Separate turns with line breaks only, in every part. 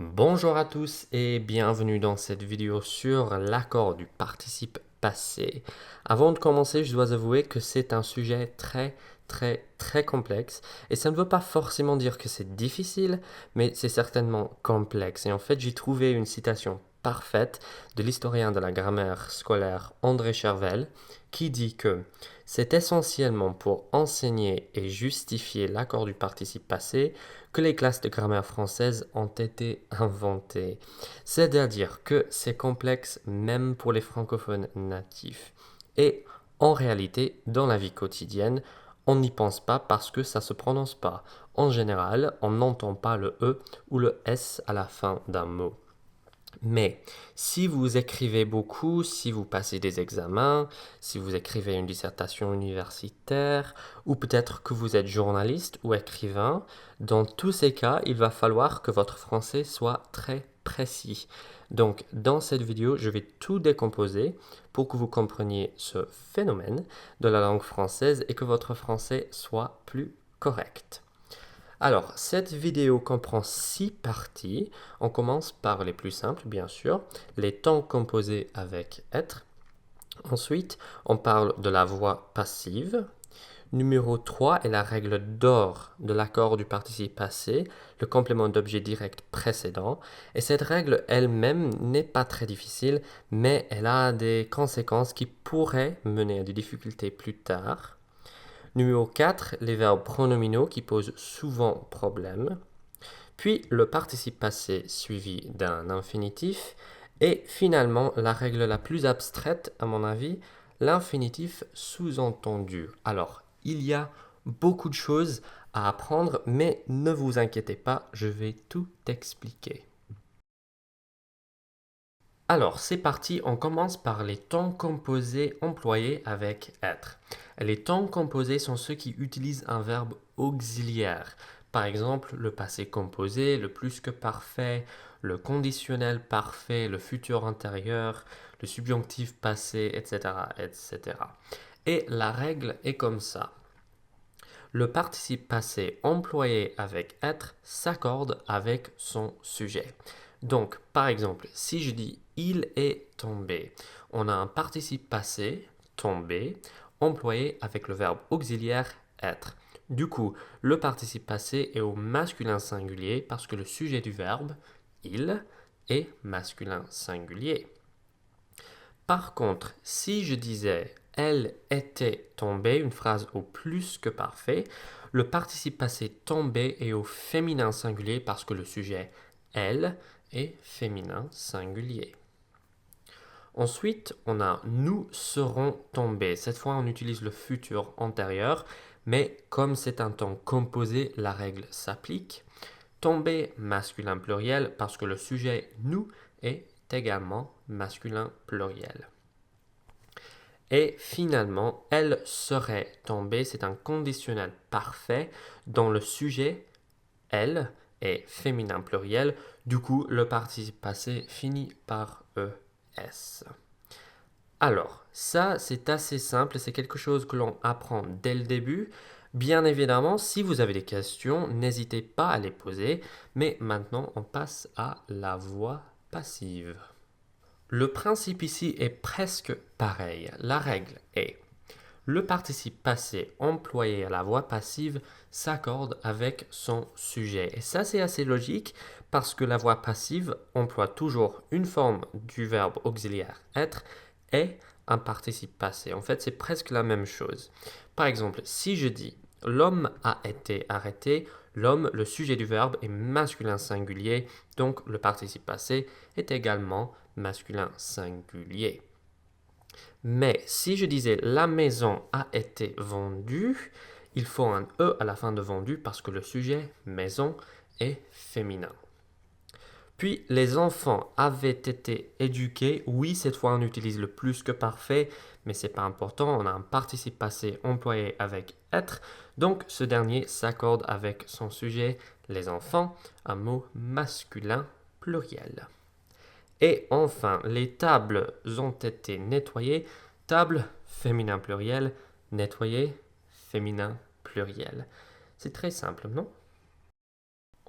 Bonjour à tous et bienvenue dans cette vidéo sur l'accord du participe passé. Avant de commencer, je dois avouer que c'est un sujet très complexe et ça ne veut pas forcément dire que c'est difficile, mais c'est certainement complexe. Et en fait, j'ai trouvé une citation parfaite de l'historien de la grammaire scolaire André Chervel qui dit que c'est essentiellement pour enseigner et justifier l'accord du participe passé que les classes de grammaire française ont été inventées. C'est-à-dire que c'est complexe même pour les francophones natifs. Et en réalité, dans la vie quotidienne, on n'y pense pas parce que ça se prononce pas. En général, on n'entend pas le E ou le S à la fin d'un mot. Mais si vous écrivez beaucoup, si vous passez des examens, si vous écrivez une dissertation universitaire, ou peut-être que vous êtes journaliste ou écrivain, dans tous ces cas, il va falloir que votre français soit très précis. Donc, dans cette vidéo, je vais tout décomposer pour que vous compreniez ce phénomène de la langue française et que votre français soit plus correct. Alors, cette vidéo comprend 6 parties. On commence par les plus simples, bien sûr, les temps composés avec être. Ensuite, on parle de la voix passive. Numéro 3 est la règle d'or de l'accord du participe passé, le complément d'objet direct précédent. Et cette règle elle-même n'est pas très difficile, mais elle a des conséquences qui pourraient mener à des difficultés plus tard. Numéro 4, les verbes pronominaux qui posent souvent problème. Puis le participe passé suivi d'un infinitif. Et finalement, la règle la plus abstraite, à mon avis, l'infinitif sous-entendu. Alors, il y a beaucoup de choses à apprendre, mais ne vous inquiétez pas, je vais tout expliquer. Alors, c'est parti, on commence par les temps composés employés avec être. Les temps composés sont ceux qui utilisent un verbe auxiliaire. Par exemple, le passé composé, le plus que parfait, le conditionnel parfait, le futur antérieur, le subjonctif passé, etc., etc. Et la règle est comme ça. Le participe passé employé avec être s'accorde avec son sujet. Donc, par exemple, si je dis il est tombé, on a un participe passé, tombé, employé avec le verbe auxiliaire être. Du coup, le participe passé est au masculin singulier parce que le sujet du verbe, il, est masculin singulier. Par contre, si je disais elle était tombée, une phrase au plus que parfait, le participe passé tombé est au féminin singulier parce que le sujet elle est féminin singulier. Ensuite, on a nous serons tombés. Cette fois, on utilise le futur antérieur, mais comme c'est un temps composé, la règle s'applique. Tomber masculin pluriel parce que le sujet nous est également masculin pluriel. Et finalement, elle serait tombée, c'est un conditionnel parfait dont le sujet, elle, est féminin pluriel. Du coup, le participe passé finit par ES. Alors, ça, c'est assez simple, c'est quelque chose que l'on apprend dès le début. Bien évidemment, si vous avez des questions, n'hésitez pas à les poser. Mais maintenant, on passe à la voix passive. Le principe ici est presque pareil. La règle est le participe passé employé à la voix passive s'accorde avec son sujet. Et ça, c'est assez logique parce que la voix passive emploie toujours une forme du verbe auxiliaire être et un participe passé. En fait, c'est presque la même chose. Par exemple, si je dis l'homme a été arrêté, l'homme, le sujet du verbe est masculin singulier, donc le participe passé est également masculin singulier. Mais si je disais la maison a été vendue, il faut un E à la fin de vendu parce que le sujet maison est féminin. Puis les enfants avaient été éduqués. Oui, cette fois on utilise le plus que parfait, mais c'est pas important. On a un participe passé employé avec être. Donc ce dernier s'accorde avec son sujet les enfants, un mot masculin pluriel. Et enfin, les tables ont été nettoyées. Table, féminin pluriel. Nettoyer, féminin pluriel. C'est très simple, non?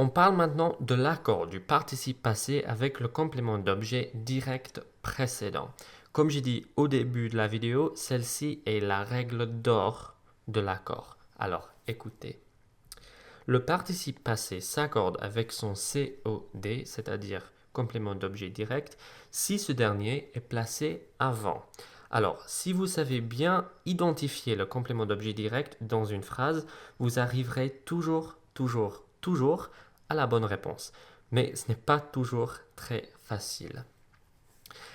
On parle maintenant de l'accord du participe passé avec le complément d'objet direct précédent. Comme j'ai dit au début de la vidéo, celle-ci est la règle d'or de l'accord. Alors, écoutez. Le participe passé s'accorde avec son COD, c'est-à-dire complément d'objet direct, si ce dernier est placé avant. Alors, si vous savez bien identifier le complément d'objet direct dans une phrase, vous arriverez toujours à la bonne réponse. Mais ce n'est pas toujours très facile.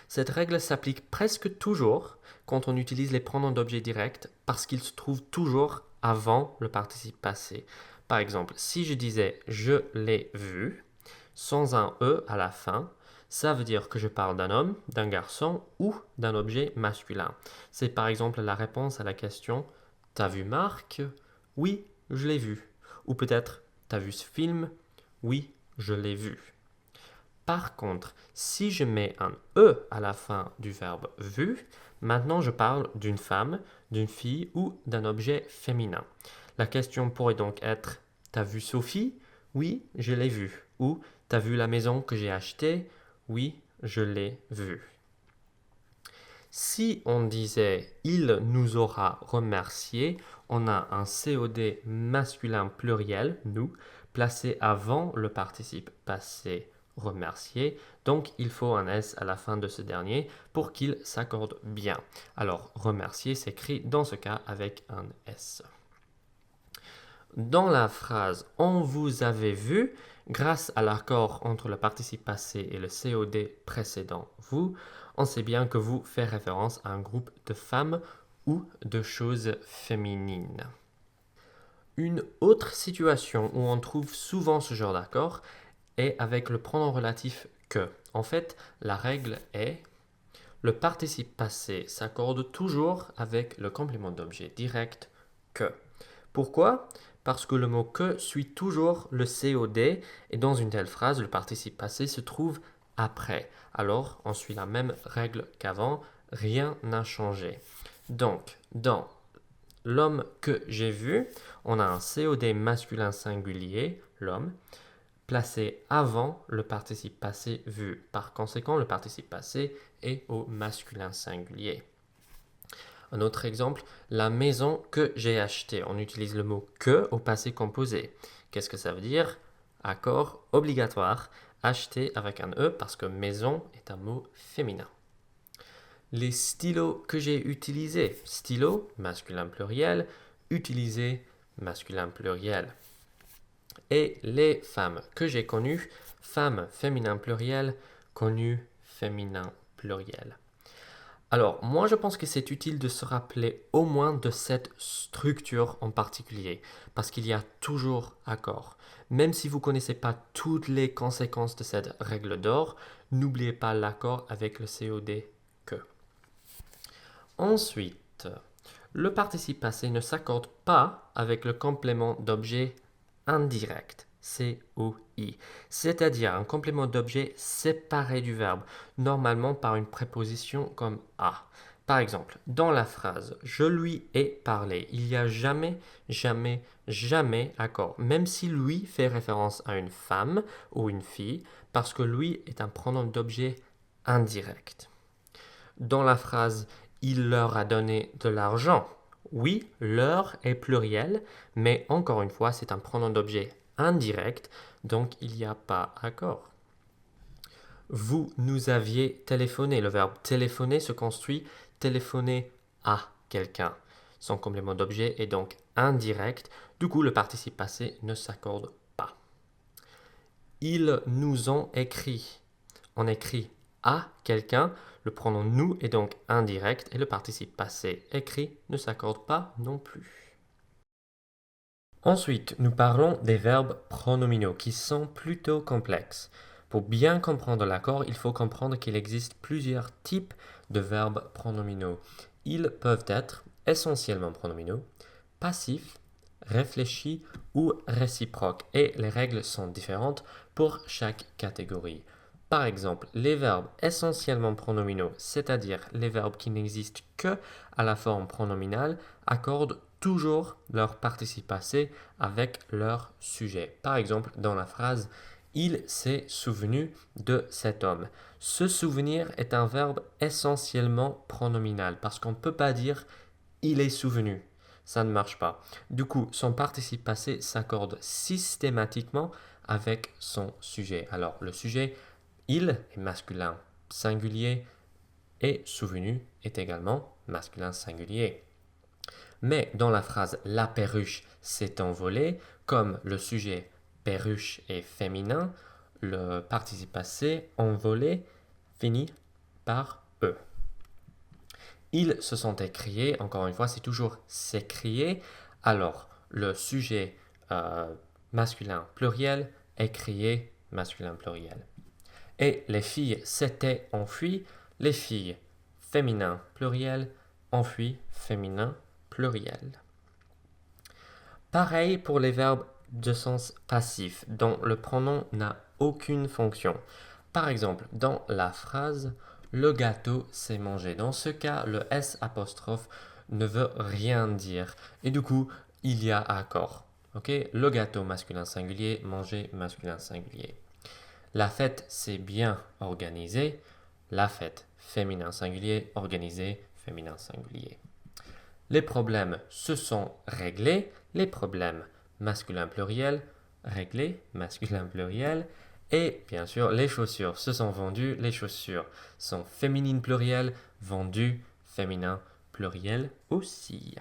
Cette règle s'applique presque toujours quand on utilise les pronoms d'objet direct parce qu'ils se trouvent toujours avant le participe passé. Par exemple, si je disais « je l'ai vu » sans un « e » à la fin, ça veut dire que je parle d'un homme, d'un garçon ou d'un objet masculin. C'est par exemple la réponse à la question « T'as vu Marc ?» Oui, je l'ai vu. Ou peut-être « T'as vu ce film ?» Oui, je l'ai vu. Par contre, si je mets un « e » à la fin du verbe « vu », maintenant je parle d'une femme, d'une fille ou d'un objet féminin. La question pourrait donc être « T'as vu Sophie ?» Oui, je l'ai vue. Ou « T'as vu la maison que j'ai achetée ?» Oui, je l'ai vue. Si on disait « Il nous aura remercié », on a un COD masculin pluriel, nous, placé avant le participe passé remercier. Donc, il faut un S à la fin de ce dernier pour qu'il s'accorde bien. Alors, remercier s'écrit dans ce cas avec un S. Dans la phrase « On vous avait vu », grâce à l'accord entre le participe passé et le COD précédent « vous », on sait bien que « vous » fait référence à un groupe de femmes ou de choses féminines. Une autre situation où on trouve souvent ce genre d'accord est avec le pronom relatif « que ». En fait, la règle est le participe passé s'accorde toujours avec le complément d'objet direct « que ». Pourquoi ? Parce que le mot « que » suit toujours le COD et dans une telle phrase, le participe passé se trouve après. Alors, on suit la même règle qu'avant, rien n'a changé. Donc, dans l'homme que j'ai vu, on a un COD masculin singulier, l'homme, placé avant le participe passé vu. Par conséquent, le participe passé est au masculin singulier. Un autre exemple, la maison que j'ai achetée. On utilise le mot que au passé composé. Qu'est-ce que ça veut dire? Accord obligatoire, acheter avec un E parce que maison est un mot féminin. Les stylos que j'ai utilisés. Stylo, masculin pluriel, utilisé, masculin pluriel. Et les femmes que j'ai connues, femmes féminin pluriel, connues féminin pluriel. Alors, moi je pense que c'est utile de se rappeler au moins de cette structure en particulier, parce qu'il y a toujours accord. Même si vous ne connaissez pas toutes les conséquences de cette règle d'or, n'oubliez pas l'accord avec le COD que. Ensuite, le participe passé ne s'accorde pas avec le complément d'objet indirect, COI, c'est-à-dire un complément d'objet séparé du verbe, normalement par une préposition comme a. Par exemple, dans la phrase « Je lui ai parlé », il n'y a jamais accord, même si « lui » fait référence à une femme ou une fille, parce que « lui » est un pronom d'objet indirect. Dans la phrase « Il leur a donné de l'argent », oui, leur est pluriel, mais encore une fois, c'est un pronom d'objet indirect, donc il n'y a pas accord. Vous nous aviez téléphoné. Le verbe téléphoner se construit téléphoner à quelqu'un. Son complément d'objet est donc indirect, du coup le participe passé ne s'accorde pas. Ils nous ont écrit. On écrit à quelqu'un, le pronom nous est donc indirect et le participe passé écrit ne s'accorde pas non plus. Ensuite, nous parlons des verbes pronominaux qui sont plutôt complexes. Pour bien comprendre l'accord, il faut comprendre qu'il existe plusieurs types de verbes pronominaux. Ils peuvent être essentiellement pronominaux, passifs, réfléchis ou réciproques et les règles sont différentes pour chaque catégorie. Par exemple, les verbes essentiellement pronominaux, c'est-à-dire les verbes qui n'existent que à la forme pronominale, accordent toujours leur participe passé avec leur sujet. Par exemple, dans la phrase « Il s'est souvenu de cet homme ». Se souvenir est un verbe essentiellement pronominal parce qu'on ne peut pas dire « il est souvenu ». Ça ne marche pas. Du coup, son participe passé s'accorde systématiquement avec son sujet. Alors, le sujet « il » est masculin singulier et « souvenu » est également masculin singulier. Mais dans la phrase « la perruche s'est envolée », comme le sujet « perruche » est féminin, le participe passé « envolé » finit par « e ». Ils se sont écriés, encore une fois, c'est toujours s'écrier. Alors, le sujet masculin pluriel, écrié masculin pluriel. Et les filles s'étaient enfuies, les filles féminin pluriel, enfuies féminin pluriel. Pareil pour les verbes de sens passif, dont le pronom n'a aucune fonction. Par exemple, dans la phrase « le gâteau s'est mangé ». Dans ce cas, le S apostrophe ne veut rien dire. Et du coup, il y a accord. Okay? Le gâteau masculin singulier, manger masculin singulier. La fête s'est bien organisée. La fête féminin singulier, organisée féminin singulier. Les problèmes se sont réglés. Les problèmes masculin pluriel, réglés masculin pluriel. Et bien sûr, les chaussures se sont vendues. Les chaussures sont féminines pluriel, vendues féminin pluriel aussi.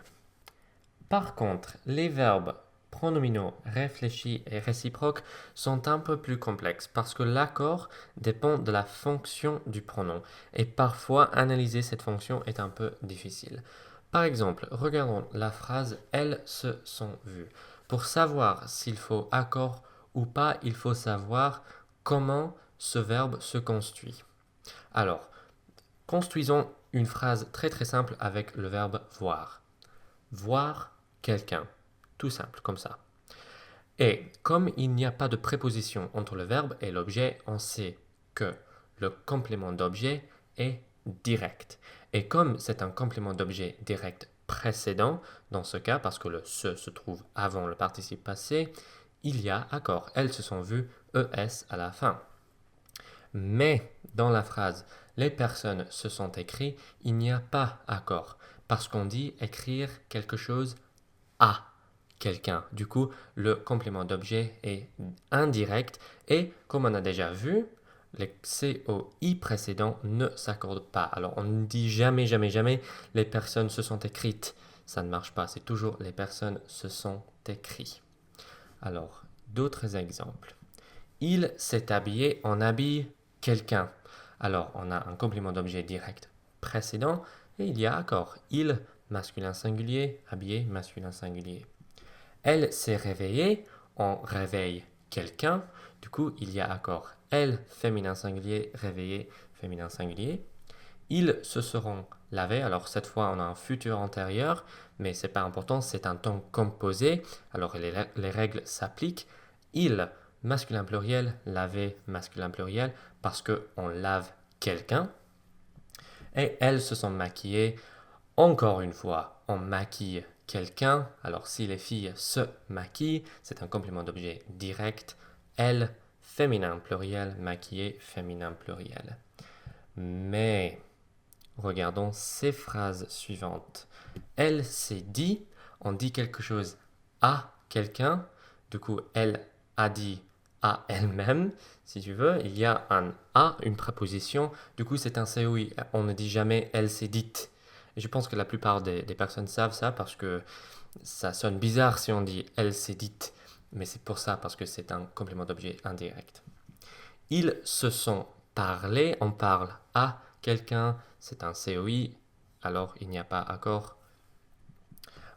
Par contre, les verbes pronominaux réfléchis et réciproques sont un peu plus complexes parce que l'accord dépend de la fonction du pronom et parfois analyser cette fonction est un peu difficile. Par exemple, regardons la phrase « elles se sont vues ». Pour savoir s'il faut accord ou pas, il faut savoir comment ce verbe se construit. Alors, construisons une phrase très très simple avec le verbe voir. Voir quelqu'un. Tout simple, comme ça. Et comme il n'y a pas de préposition entre le verbe et l'objet, on sait que le complément d'objet est direct. Et comme c'est un complément d'objet direct précédent, dans ce cas, parce que le se trouve avant le participe passé, il y a accord. Elles se sont vues, ES à la fin. Mais dans la phrase « les personnes se sont écrites », il n'y a pas accord, parce qu'on dit écrire quelque chose à quelqu'un. Du coup, le complément d'objet est indirect et comme on a déjà vu, les COI précédents ne s'accordent pas. Alors, on ne dit jamais, jamais, jamais les personnes se sont écrites. Ça ne marche pas. C'est toujours les personnes se sont écrites. Alors, d'autres exemples. Il s'est habillé, on habille quelqu'un. Alors, on a un complément d'objet direct précédent et il y a accord. Il, masculin singulier, habillé, masculin singulier. Elle s'est réveillée, on réveille quelqu'un. Du coup, il y a accord. Elle, féminin singulier, réveillé, féminin singulier. Ils se seront lavés. Alors, cette fois, on a un futur antérieur, mais ce n'est pas important, c'est un temps composé. Alors, les règles s'appliquent. Il, masculin pluriel, laver, masculin pluriel, parce qu'on lave quelqu'un. Et elles se sont maquillées. Encore une fois, on maquille quelqu'un. Alors, si les filles se maquillent, c'est un complément d'objet direct. Elles, féminin pluriel, maquillé, féminin pluriel. Mais, regardons ces phrases suivantes. Elle s'est dit, on dit quelque chose à quelqu'un. Du coup, elle a dit à elle-même, si tu veux. Il y a un à, une préposition. Du coup, c'est un COI. On ne dit jamais elle s'est dite. Et je pense que la plupart des personnes savent ça parce que ça sonne bizarre si on dit elle s'est dite. Mais c'est pour ça, parce que c'est un complément d'objet indirect. Ils se sont parlé, on parle à quelqu'un, c'est un COI, alors il n'y a pas accord.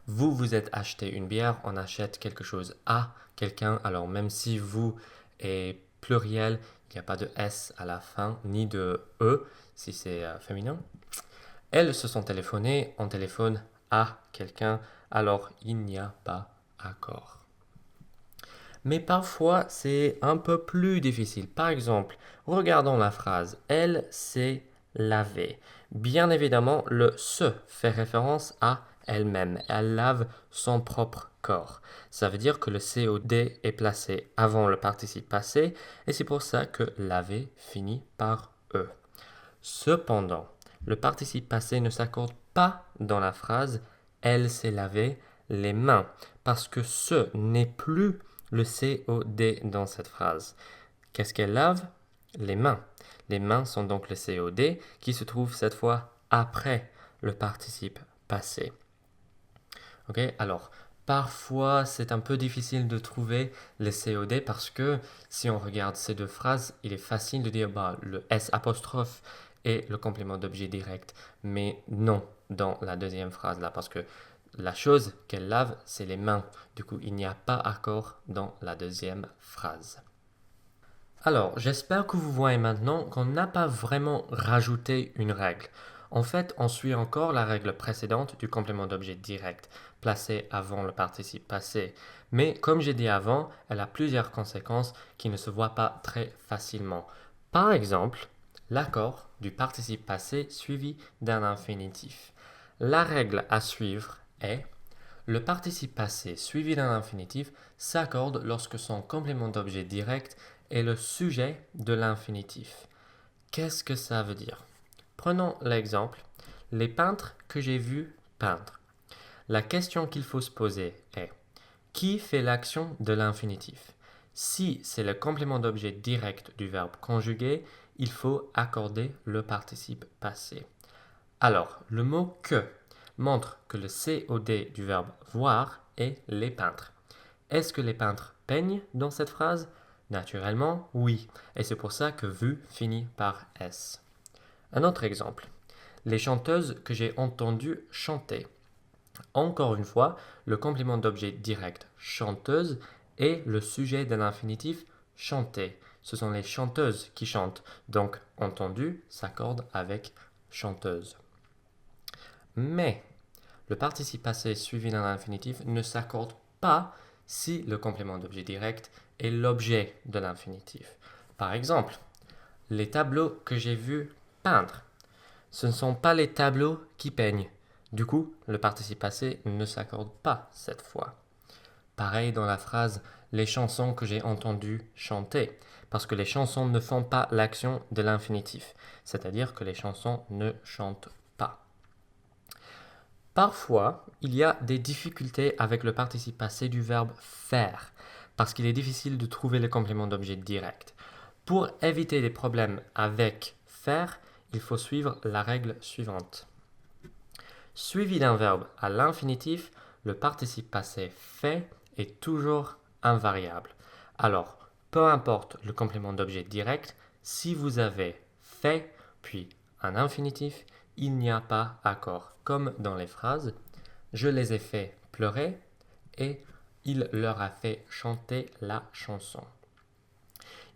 Vous vous êtes acheté une bière, on achète quelque chose à quelqu'un, alors même si vous est pluriel, il n'y a pas de S à la fin, ni de E si c'est féminin. Elles se sont téléphonées, on téléphone à quelqu'un, alors il n'y a pas accord. Mais parfois, c'est un peu plus difficile. Par exemple, regardons la phrase « Elle s'est lavée ». Bien évidemment, le « se » fait référence à elle-même. Elle lave son propre corps. Ça veut dire que le COD est placé avant le participe passé et c'est pour ça que laver finit par E. Cependant, le participe passé ne s'accorde pas dans la phrase « Elle s'est lavé les mains » parce que ce n'est plus le COD dans cette phrase. Qu'est-ce qu'elle lave? Les mains. Les mains sont donc le COD qui se trouve cette fois après le participe passé. Ok, alors parfois c'est un peu difficile de trouver les COD parce que si on regarde ces deux phrases, il est facile de dire le S apostrophe est le complément d'objet direct, mais non dans la deuxième phrase là parce que la chose qu'elle lave, c'est les mains. Du coup, il n'y a pas accord dans la deuxième phrase. Alors, j'espère que vous voyez maintenant qu'on n'a pas vraiment rajouté une règle. En fait, on suit encore la règle précédente du complément d'objet direct, placé avant le participe passé. Mais comme j'ai dit avant, elle a plusieurs conséquences qui ne se voient pas très facilement. Par exemple, l'accord du participe passé suivi d'un infinitif. La règle à suivre est le participe passé suivi d'un infinitif s'accorde lorsque son complément d'objet direct est le sujet de l'infinitif. Qu'est-ce que ça veut dire? Prenons l'exemple, les peintres que j'ai vus peindre. La question qu'il faut se poser est qui fait l'action de l'infinitif? Si c'est le complément d'objet direct du verbe conjugué, il faut accorder le participe passé. Alors, le mot que montre que le COD du verbe voir est les peintres. Est-ce que les peintres peignent dans cette phrase? Naturellement, oui. Et c'est pour ça que vu finit par S. Un autre exemple. Les chanteuses que j'ai entendues chanter. Encore une fois, le complément d'objet direct chanteuse est le sujet de l'infinitif chanter. Ce sont les chanteuses qui chantent. Donc, entendu s'accorde avec chanteuse. Mais le participe passé suivi d'un infinitif ne s'accorde pas si le complément d'objet direct est l'objet de l'infinitif. Par exemple, les tableaux que j'ai vus peindre, ce ne sont pas les tableaux qui peignent. Du coup, le participe passé ne s'accorde pas cette fois. Pareil dans la phrase « les chansons que j'ai entendues chanter », parce que les chansons ne font pas l'action de l'infinitif, c'est-à-dire que les chansons ne chantent pas. Parfois, il y a des difficultés avec le participe passé du verbe faire, parce qu'il est difficile de trouver le complément d'objet direct. Pour éviter les problèmes avec faire, il faut suivre la règle suivante. Suivi d'un verbe à l'infinitif, le participe passé fait est toujours invariable. Alors, peu importe le complément d'objet direct, si vous avez fait puis un infinitif, il n'y a pas accord. Comme dans les phrases « Je les ai fait pleurer » et « Il leur a fait chanter la chanson ».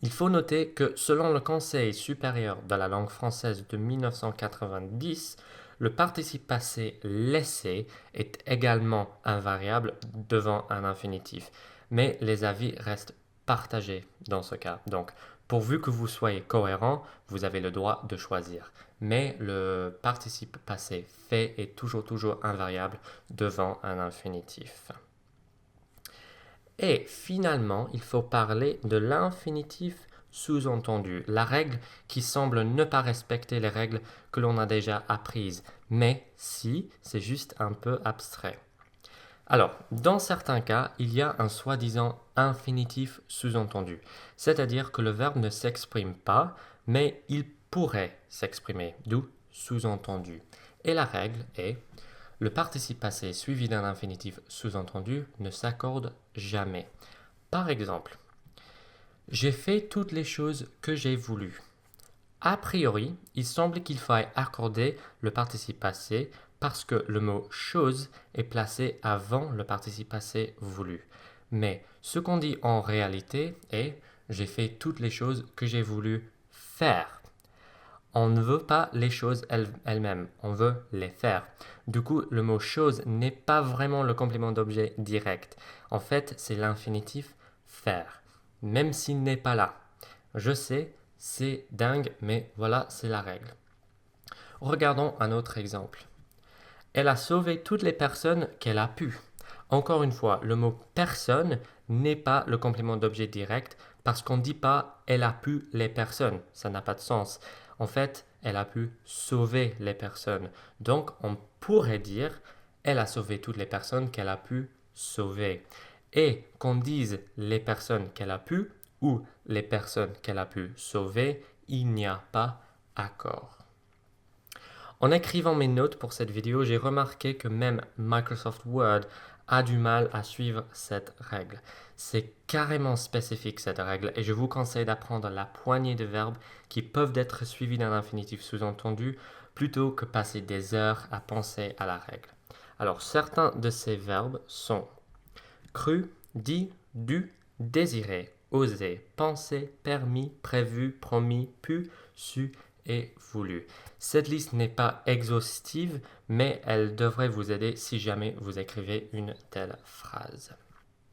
Il faut noter que selon le Conseil supérieur de la langue française de 1990, le participe passé laissé est également invariable devant un infinitif, mais les avis restent partagés dans ce cas. Donc, pourvu que vous soyez cohérent, vous avez le droit de choisir. Mais le participe passé fait est toujours invariable devant un infinitif. Et finalement, il faut parler de l'infinitif sous-entendu, la règle qui semble ne pas respecter les règles que l'on a déjà apprises, mais si, c'est juste un peu abstrait. Alors, dans certains cas, il y a un soi-disant infinitif sous-entendu, c'est-à-dire que le verbe ne s'exprime pas, mais il pourrait s'exprimer, d'où sous-entendu. Et la règle est le participe passé suivi d'un infinitif sous-entendu ne s'accorde jamais. Par exemple, j'ai fait toutes les choses que j'ai voulu. A priori, il semble qu'il faille accorder le participe passé parce que le mot chose est placé avant le participe passé voulu. Mais ce qu'on dit en réalité est j'ai fait toutes les choses que j'ai voulu faire. On ne veut pas les choses elles-mêmes, on veut les faire. Du coup, le mot chose n'est pas vraiment le complément d'objet direct. En fait, c'est l'infinitif faire, même s'il n'est pas là. Je sais, c'est dingue, mais voilà, c'est la règle. Regardons un autre exemple. Elle a sauvé toutes les personnes qu'elle a pu. Encore une fois, le mot personne n'est pas le complément d'objet direct parce qu'on ne dit pas elle a pu les personnes. Ça n'a pas de sens. En fait, elle a pu sauver les personnes. Donc, on pourrait dire elle a sauvé toutes les personnes qu'elle a pu sauver. Et qu'on dise les personnes qu'elle a pu ou les personnes qu'elle a pu sauver, il n'y a pas accord. En écrivant mes notes pour cette vidéo, j'ai remarqué que même Microsoft Word a du mal à suivre cette règle. C'est carrément spécifique cette règle et je vous conseille d'apprendre la poignée de verbes qui peuvent être suivis d'un infinitif sous-entendu plutôt que passer des heures à penser à la règle. Alors certains de ces verbes sont cru, dit, dû, désiré, osé, pensé, permis, prévu, promis, pu, su et voulu. Cette liste n'est pas exhaustive, mais elle devrait vous aider si jamais vous écrivez une telle phrase.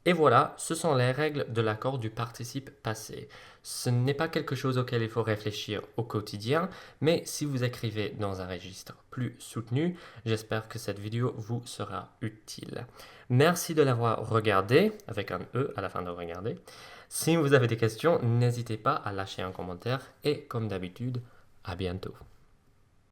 Et voilà, ce sont les règles de l'accord du participe passé. Ce n'est pas quelque chose auquel il faut réfléchir au quotidien, mais si vous écrivez dans un registre plus soutenu, j'espère que cette vidéo vous sera utile. Merci de l'avoir regardé, avec un E à la fin de regarder. Si vous avez des questions, n'hésitez pas à lâcher un commentaire et comme d'habitude, à bientôt.